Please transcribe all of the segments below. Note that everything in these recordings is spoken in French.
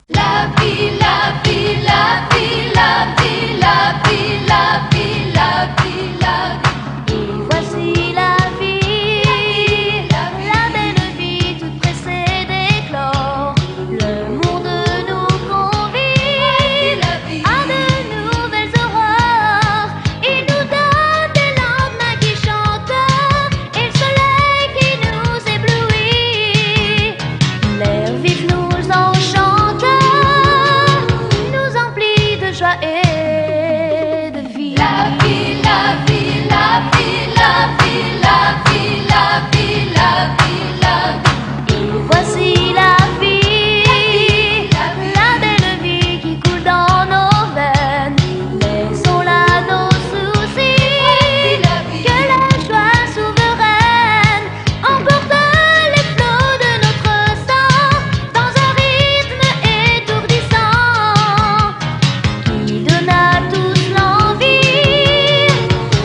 La vie, la vie, la vie, la vie, la vie, la vie, la vie, la vie. Et voici la vie, la belle vie toute pressée d'éclore. Le monde nous convie à de nouvelles aurores. Il nous donne des lendemains qui chantent et le soleil qui nous éblouit. L'air vif nous enchante, nous emplit de joie et de vie. La vie, la vie, la vie, la vie, la vie, la vie, la vie, la vie. Et voici la vie, la belle vie qui coule dans nos veines. Laissons là nos soucis, que la joie souveraine emporte les flots de notre sang dans un rythme étourdissant qui donne à tous l'envie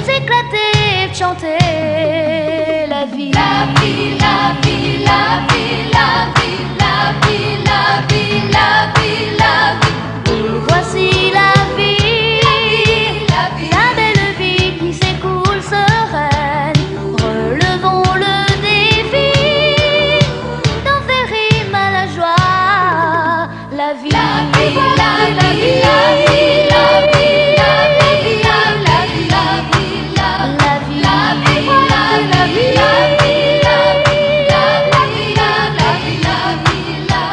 s'éclater et de chanter la vie. La vie, la vie, la vie, la vie, la vie, la vie, la vie, la vie. Et voici la vie, la belle vie qui s'écoule sereine. Relevons le défi d'en faire rime à la joie. La vie, La vie, la vie, la vie, la vie, la vie, la vie, la vie, la vie, la vie, la vie, la vie, la vie, la vie, la vie, la vie, la vie,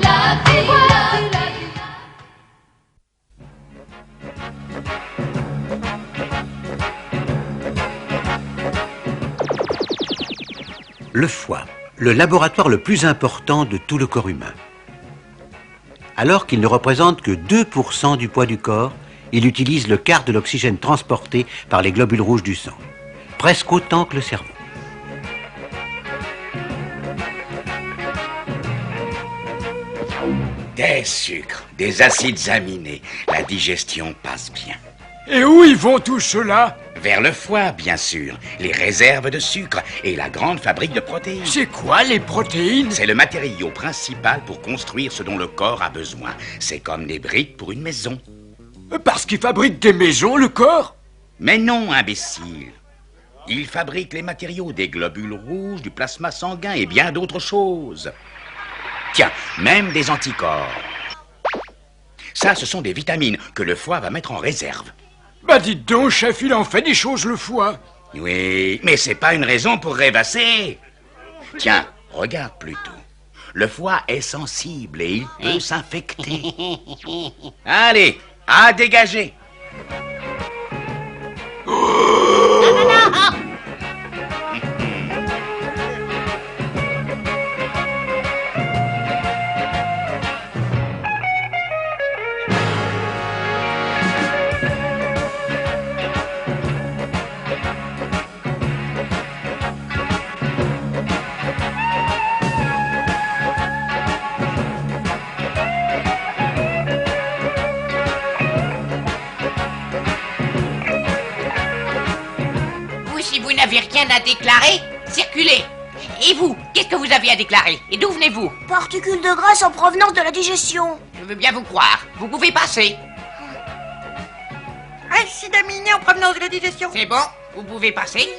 la vie, la vie. Le foie, le laboratoire le plus important de tout le corps humain. Alors qu'il ne représente que 2% du poids du corps, il utilise le quart de l'oxygène transporté par les globules rouges du sang, presque autant que le cerveau. Des sucres, des acides aminés, la digestion passe bien. Et où ils vont tous ceux-là? Vers le foie, bien sûr, les réserves de sucre et la grande fabrique de protéines. C'est quoi les protéines? C'est le matériau principal pour construire ce dont le corps a besoin. C'est comme des briques pour une maison. Parce qu'ils fabriquent des maisons, le corps? Mais non, imbécile. Il fabrique les matériaux, des globules rouges, du plasma sanguin et bien d'autres choses. Tiens, même des anticorps. Ça, ce sont des vitamines que le foie va mettre en réserve. Bah dites donc, chef, il en fait des choses, le foie. Oui, mais c'est pas une raison pour rêvasser. Tiens, regarde plutôt. Le foie est sensible et il peut s'infecter. Allez, à dégager. Si vous n'avez rien à déclarer, circulez. Et vous, qu'est-ce que vous avez à déclarer? Et d'où venez-vous? particules de graisse en provenance de la digestion. Je veux bien vous croire. Vous pouvez passer. Acide aminé en provenance de la digestion. C'est bon, vous pouvez passer.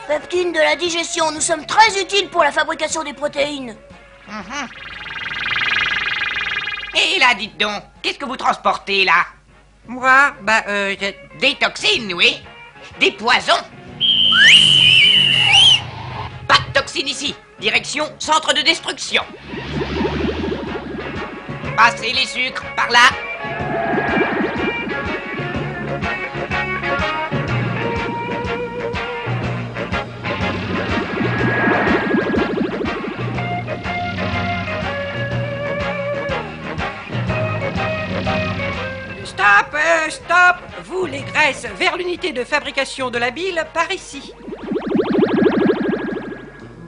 Peptine de la digestion, nous sommes très utiles pour la fabrication des protéines. Et là, dites donc, qu'est-ce que vous transportez là? Moi, Des toxines, oui. Des poisons. Pas de toxines ici. Direction centre de destruction. Passez les sucres par là. Stop. Vous, les graisses, vers l'unité de fabrication de la bile, par ici.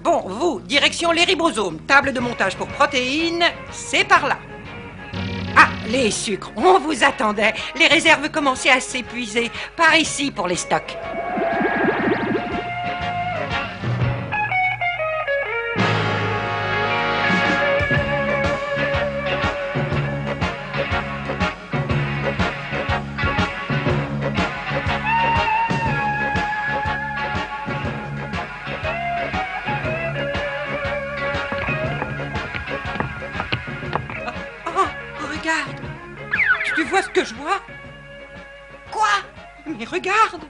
Bon, vous, direction les ribosomes, table de montage pour protéines, c'est par là. Ah, les sucres, on vous attendait. Les réserves commençaient à s'épuiser. Par ici pour les stocks. vois ce que je vois? Quoi? Mais regarde!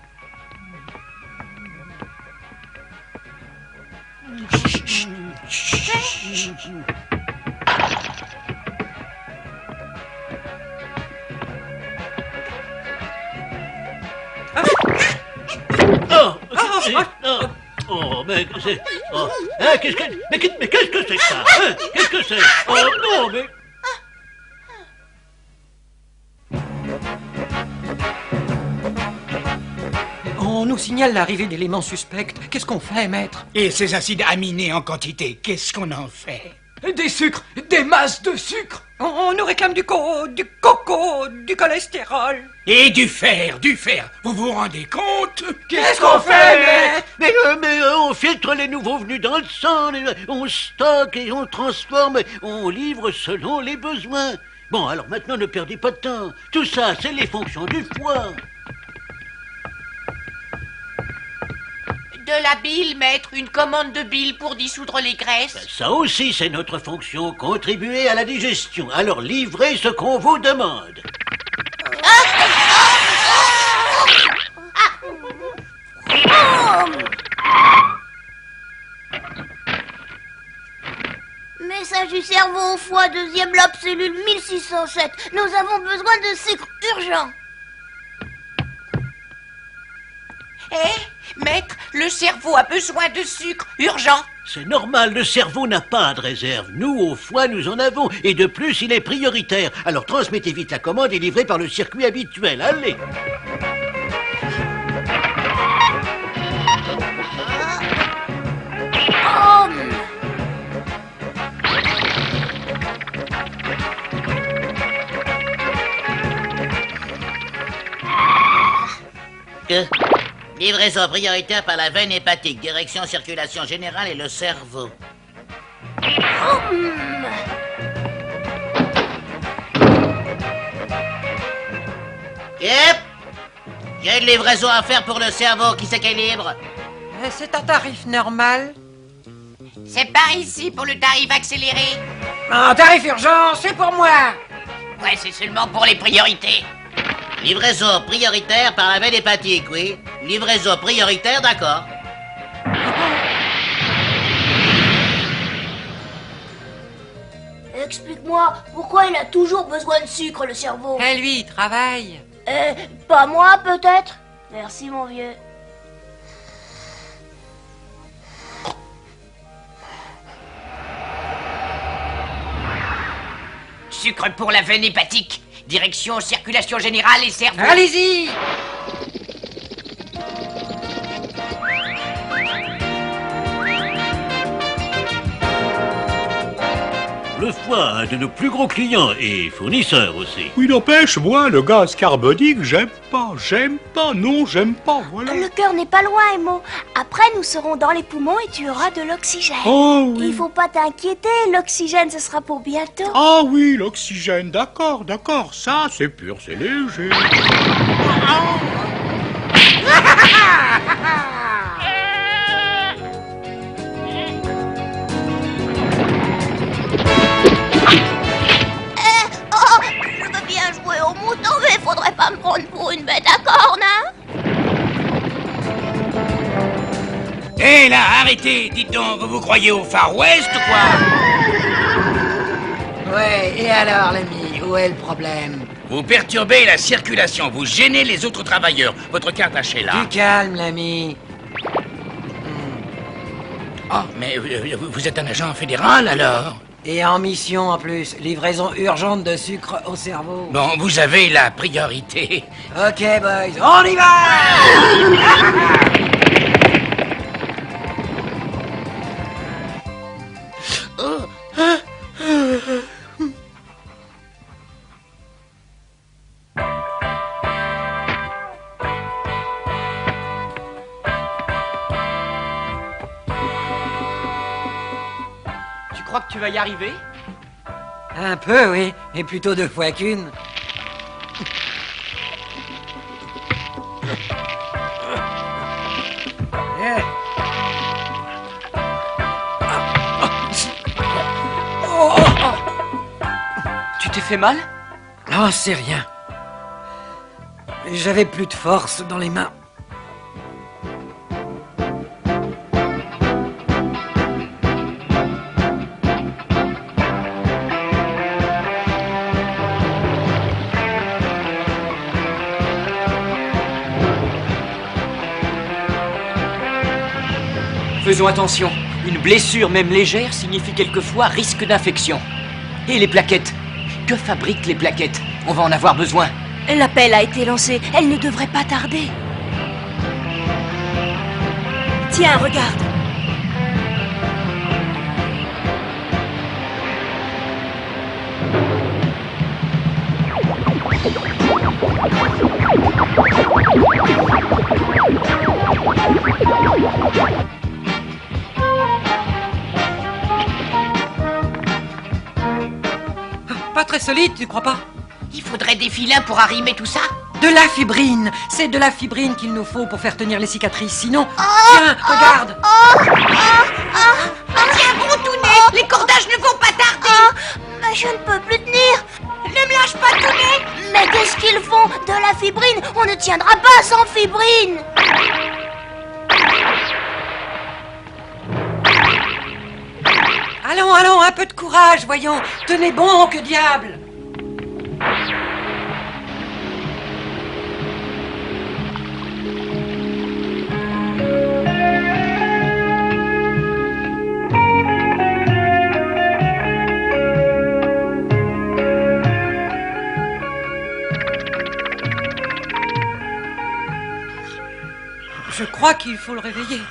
Oh, mais c'est... Oh, hein, qu'est-ce que... Mais qu'est-ce que c'est que ça, hein? Qu'est-ce que c'est? Oh, non, mais... On nous signale l'arrivée d'éléments suspects. Qu'est-ce qu'on fait, maître? Et ces acides aminés en quantité, qu'est-ce qu'on en fait? Des sucres, des masses de sucre. On nous réclame du coco, du cholestérol. Et du fer. Vous vous rendez compte? Qu'est-ce qu'on fait, maître? Mais on filtre les nouveaux venus dans le sang, on stocke et on transforme, on livre selon les besoins. Bon, alors maintenant, ne perdez pas de temps. Tout ça, c'est les fonctions du foie. De la bile, maître, une commande de bile pour dissoudre les graisses. Ça aussi, c'est notre fonction, contribuer à la digestion. Alors livrez ce qu'on vous demande. Message du cerveau au foie, deuxième lobe, cellule 1607. Nous avons besoin de sucre urgent. Maître, le cerveau a besoin de sucre urgent. C'est normal, le cerveau n'a pas de réserve. Nous, au foie, nous en avons. Et de plus, il est prioritaire. Alors transmettez vite la commande et livrez par le circuit habituel. Allez. Livraison prioritaire par la veine hépatique, direction circulation générale et le cerveau. Yep. J'ai une livraison à faire pour le cerveau, qui c'est qui est libre? C'est un tarif normal. C'est par ici pour le tarif accéléré. Un tarif urgent, c'est pour moi. Ouais, c'est seulement pour les priorités. Livraison prioritaire par la veine hépatique, oui. Livraison prioritaire, d'accord. Explique-moi, pourquoi il a toujours besoin de sucre, le cerveau? Et lui, il travaille. Pas moi, peut-être? Merci, mon vieux. Sucre pour la veine hépatique. Direction circulation générale et cerveau. Allez-y! Le foie, un de nos plus gros clients et fournisseurs aussi. Oui, n'empêche, moi, le gaz carbonique, j'aime pas, voilà. Le cœur n'est pas loin, Emo. Après, nous serons dans les poumons et tu auras de l'oxygène. Oh oui. Il faut pas t'inquiéter, l'oxygène, ce sera pour bientôt. Ah oui, l'oxygène, d'accord, ça, c'est pur, c'est léger. Je veux bien jouer au mouton, mais faudrait pas me prendre pour une bête à cornes, hein? Hé là, arrêtez. Dites donc, vous croyez au Far West, quoi? Ouais, et alors, l'ami, où est le problème? Vous perturbez la circulation, vous gênez les autres travailleurs. Votre carte H est là. Du calme, l'ami. Ah, mais vous êtes un agent fédéral, alors? Et en mission, en plus. Livraison urgente de sucre au cerveau. Bon, vous avez la priorité. Ok, boys, on y va! Tu crois que tu vas y arriver? Un peu, oui. Et plutôt 2 fois qu'une. Tu t'es fait mal? Oh, c'est rien. J'avais plus de force dans les mains. Faisons attention. Une blessure, même légère, signifie quelquefois risque d'infection. Et les plaquettes? Que fabriquent les plaquettes? On va en avoir besoin. L'appel a été lancé. Elle ne devrait pas tarder. Tiens, regarde. Pas très solide, tu crois pas? Il faudrait des filins pour arrimer tout ça. De la fibrine. C'est de la fibrine qu'il nous faut pour faire tenir les cicatrices. Sinon... Tiens, regarde. Tiens, bon Tounet, les cordages ne vont pas tarder. Mais je ne peux plus tenir. Ne me lâche pas, Tounet. Mais qu'est-ce qu'ils font? De la fibrine? On ne tiendra pas sans fibrine. Allons, allons, un peu de courage, voyons. Tenez bon, que diable. Je crois qu'il faut le réveiller.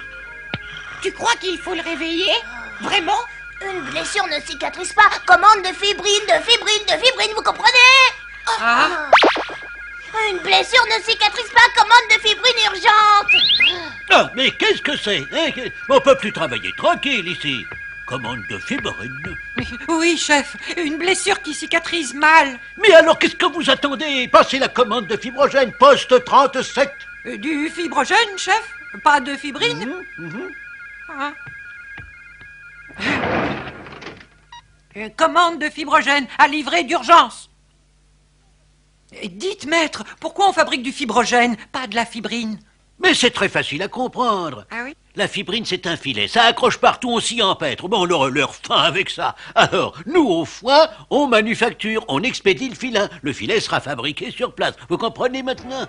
Tu crois qu'il faut le réveiller? Vraiment? Une blessure ne cicatrise pas. Commande de fibrine, de fibrine, de fibrine, vous comprenez? Ah. Une blessure ne cicatrise pas. Commande de fibrine urgente. Ah, mais qu'est-ce que c'est hein? On peut plus travailler tranquille ici. Commande de fibrine. Oui, chef. Une blessure qui cicatrise mal. Mais alors, qu'est-ce que vous attendez? Passez la commande de fibrogène, poste 37. Du fibrogène, chef? Pas de fibrine? Ah. Commande de fibrogène à livrer d'urgence. Dites, maître, pourquoi on fabrique du fibrogène, pas de la fibrine? Mais c'est très facile à comprendre. Ah oui? La fibrine, c'est un filet. Ça accroche partout, on s'y empêtre. Bon, on aura leur faim avec ça. Alors, nous, au foin, on manufacture, on expédie le filin. Le filet sera fabriqué sur place. Vous comprenez maintenant?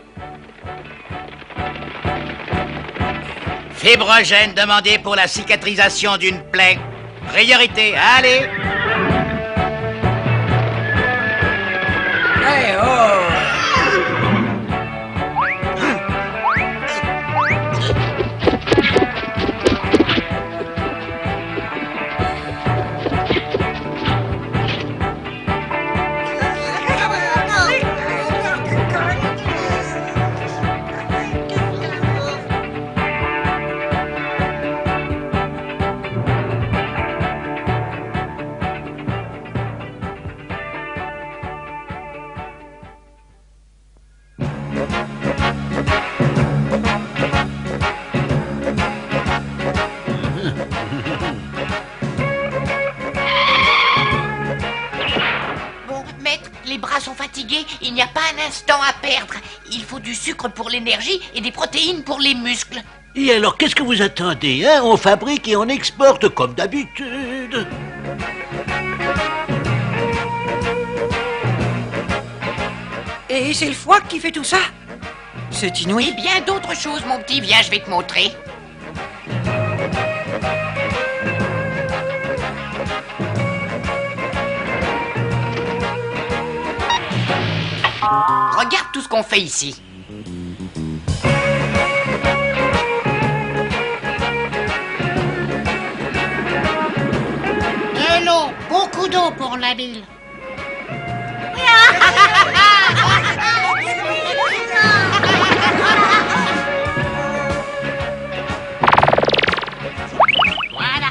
Fibrogène demandé pour la cicatrisation d'une plaie. Priorité, allez! Eh oh! Il n'y a pas un instant à perdre. Il faut du sucre pour l'énergie et des protéines pour les muscles. Et alors, qu'est-ce que vous attendez, hein? On fabrique et on exporte comme d'habitude. Et c'est le foie qui fait tout ça? C'est inouï. Et bien d'autres choses, mon petit. Viens, je vais te montrer. Regarde tout ce qu'on fait ici. De l'eau, beaucoup d'eau pour la bile. Voilà.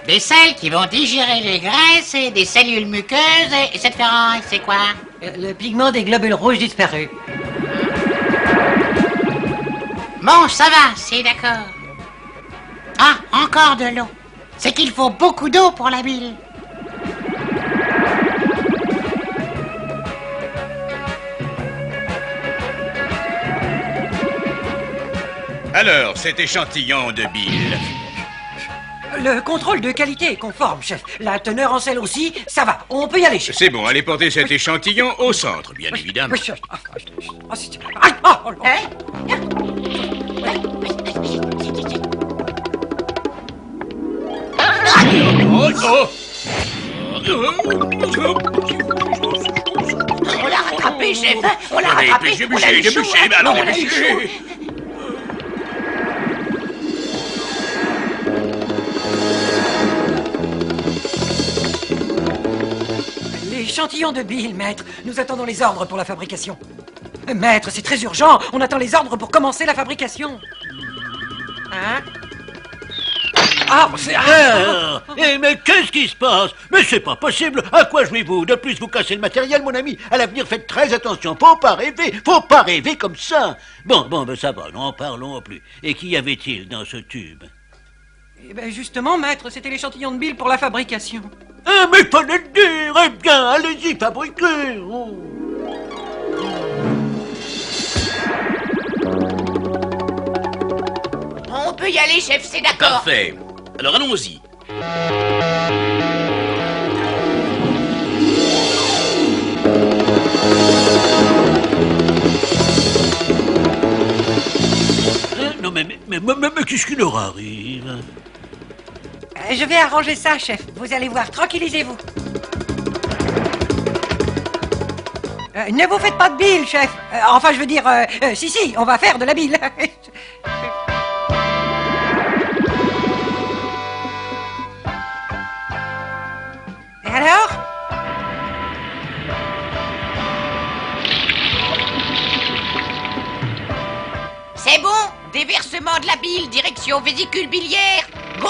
Des sels qui vont digérer les graisses et des cellules muqueuses et cette ferraille, c'est quoi? Le pigment des globules rouges disparus. Bon, ça va, c'est d'accord. Ah, encore de l'eau. C'est qu'il faut beaucoup d'eau pour la bile. Alors, cet échantillon de bile. Le contrôle de qualité est conforme, chef. La teneur en sel aussi, ça va. On peut y aller, chef. C'est bon, allez porter cet échantillon au centre, bien évidemment. Oui, chef. Aïe, ah, oh, oh. Oh, oh. On l'a rattrapé, chef. On l'a rattrapé. Allez, débouchez, mais allons, débouchez. L'échantillon de bile, maître. Nous attendons les ordres pour la fabrication. Maître, c'est très urgent. On attend les ordres pour commencer la fabrication. Hein? Ah, c'est... Mais qu'est-ce qui se passe? Mais c'est pas possible. À quoi jouez-vous? De plus, vous cassez le matériel, mon ami. À l'avenir, faites très attention. Faut pas rêver comme ça. Bon, ben ça va, n'en parlons plus. Et qu'y avait-il dans ce tube? Eh ben justement, maître, c'était l'échantillon de bile pour la fabrication. Ah, mais fallait le dire. Eh bien, allez-y, fabriquez. Oh. On peut y aller, chef, c'est d'accord. Parfait. Alors allons-y. Non, mais qu'est-ce qui leur arrive? Je vais arranger ça, chef. Vous allez voir, tranquillisez-vous. Ne vous faites pas de bile, chef. Enfin, je veux dire, si, on va faire de la bile. Et alors? C'est bon. Déversement de la bile, direction vésicule biliaire. Go!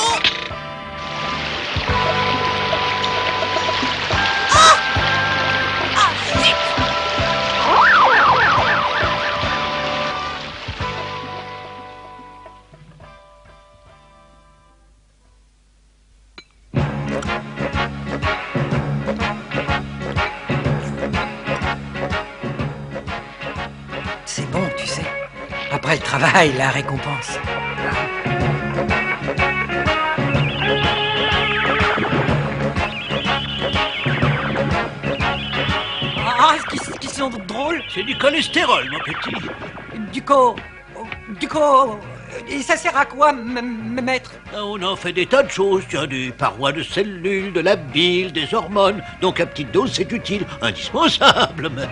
C'est bon, tu sais. Après le travail, la récompense. Ah, ce qui sont drôles. C'est du cholestérol, mon petit. Du coup, et ça sert à quoi, maître? On en fait des tas de choses. Tiens, des parois de cellules, de la bile, des hormones. Donc à petite dose, c'est utile, indispensable même.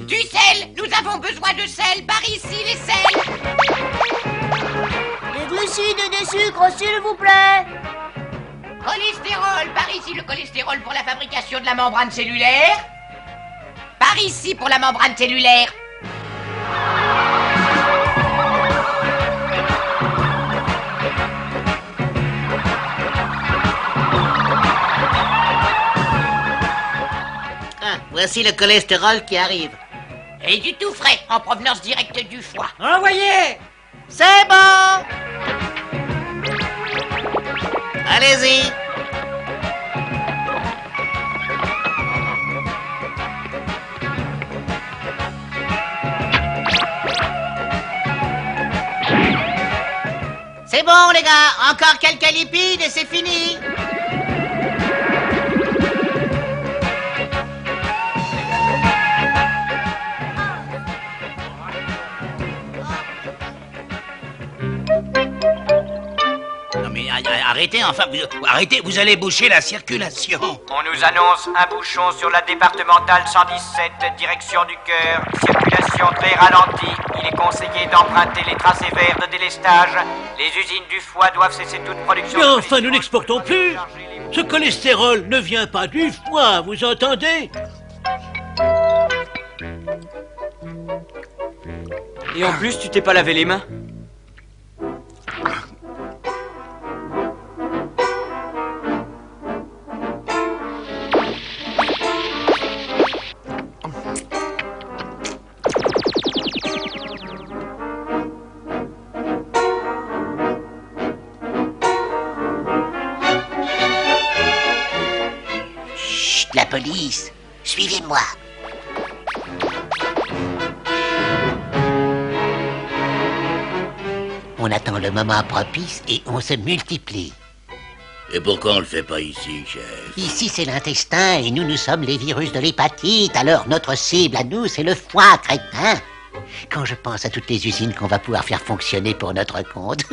Du sel. Nous avons besoin de sel. Par ici, les sels. Des glucides et des sucres, s'il vous plaît. Cholestérol. Par ici, le cholestérol pour la fabrication de la membrane cellulaire. Par ici pour la membrane cellulaire. Ah, voici le cholestérol qui arrive. Et du tout frais, en provenance directe du foie. Envoyez! C'est bon! Allez-y! C'est bon, les gars! Encore quelques lipides et c'est fini! Non mais arrêtez, enfin, arrêtez, vous allez boucher la circulation. On nous annonce un bouchon sur la départementale 117, direction du cœur. Circulation très ralentie. Il est conseillé d'emprunter les tracés verts de délestage. Les usines du foie doivent cesser toute production. Mais enfin, nous n'exportons plus. Ce cholestérol ne vient pas du foie, vous entendez? Et en plus, tu t'es pas lavé les mains. Chut, la police. Suivez-moi. On attend le moment propice et on se multiplie. Et pourquoi on le fait pas ici, chef? Ici, c'est l'intestin et nous sommes les virus de l'hépatite. Alors, notre cible à nous, c'est le foie, crétin. Quand je pense à toutes les usines qu'on va pouvoir faire fonctionner pour notre compte.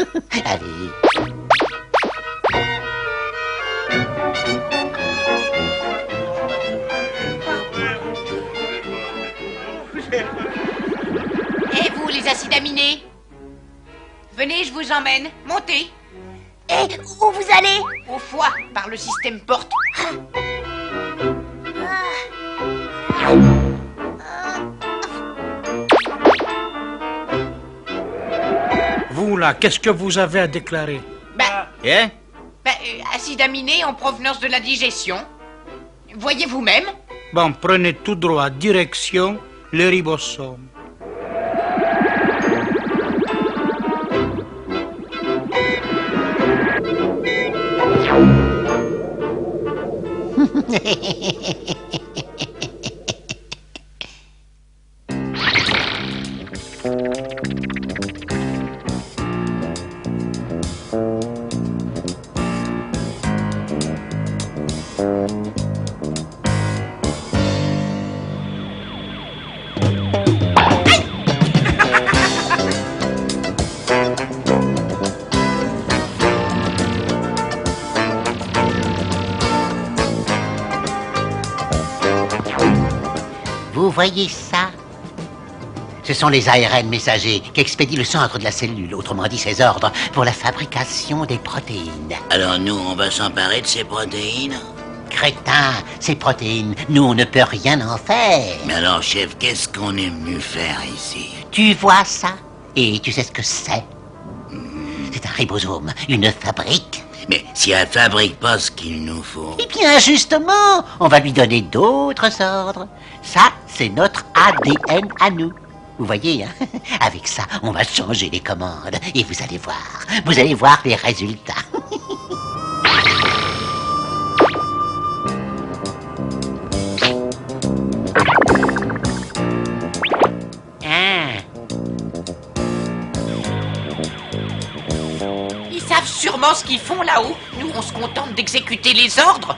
Allez. Et vous, les acides aminés? Venez, je vous emmène. Montez. Et où vous allez? Au foie, par le système porte. Vous, là, qu'est-ce que vous avez à déclarer? Acides aminés en provenance de la digestion. Voyez vous-même. Bon, prenez tout droit, direction le ribosome. Vous voyez ça? Ce sont les ARN messagers qui expédient le centre de la cellule, autrement dit ses ordres, pour la fabrication des protéines. Alors nous, on va s'emparer de ces protéines? Crétin, ces protéines, nous, on ne peut rien en faire. Mais alors, chef, qu'est-ce qu'on est venu faire ici? Tu vois ça? Et tu sais ce que c'est? C'est un ribosome, une fabrique. Mais si elle fabrique pas ce qu'il nous faut... Eh bien, justement, on va lui donner d'autres ordres. Ça, c'est notre ADN à nous. Vous voyez, hein? Avec ça, on va changer les commandes. Et vous allez voir les résultats. Ils savent sûrement ce qu'ils font là-haut. Nous, on se contente d'exécuter les ordres.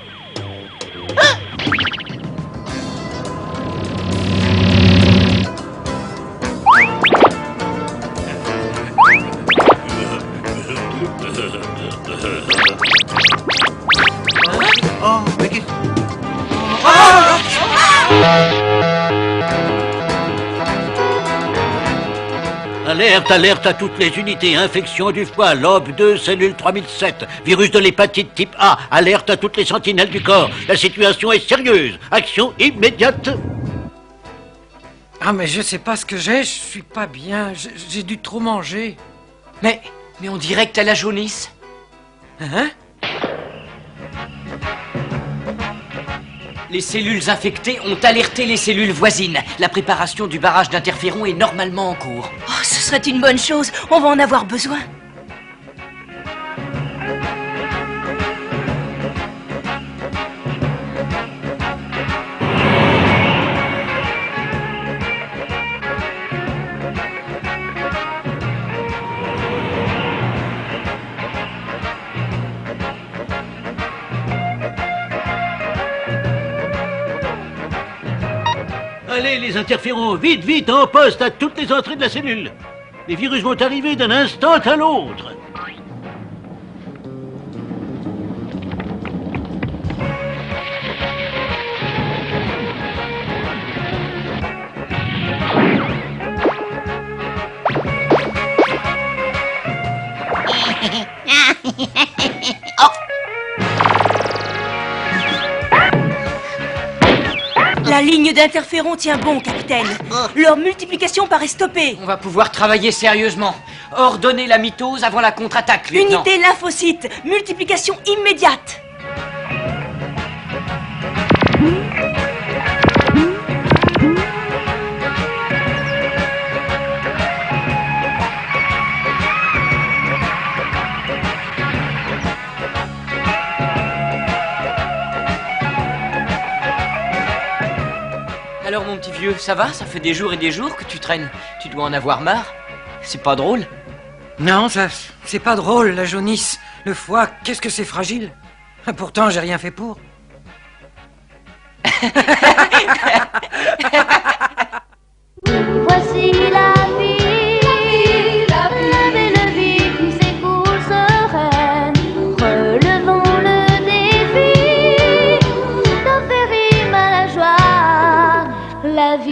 Oh, mais qu'est-ce... Alerte, alerte à toutes les unités. Infection du foie, lobe 2, cellule 3007. Virus de l'hépatite type A. Alerte à toutes les sentinelles du corps. La situation est sérieuse. Action immédiate. Ah, mais je sais pas ce que j'ai, je suis pas bien, j'ai dû trop manger. Mais on dirait que t'as la jaunisse. Hein? Les cellules infectées ont alerté les cellules voisines. La préparation du barrage d'interférons est normalement en cours. Oh, ce serait une bonne chose. On va en avoir besoin. Allez, les interférons, vite, vite, en poste à toutes les entrées de la cellule. Les virus vont arriver d'un instant à l'autre. La ligne d'interférons tient bon, capitaine. Leur multiplication paraît stoppée. On va pouvoir travailler sérieusement. Ordonner la mitose avant la contre-attaque, lieutenant. Unité lymphocyte, multiplication immédiate. Alors mon petit vieux, ça va? Ça fait des jours et des jours que tu traînes. Tu dois en avoir marre. C'est pas drôle? Non, ça, c'est pas drôle, la jaunisse. Le foie, qu'est-ce que c'est fragile. Pourtant, j'ai rien fait pour. Voici la vie, la belle vie qui s'écoule sereine. Relevons le défi d'en faire rime à la joie. La vie,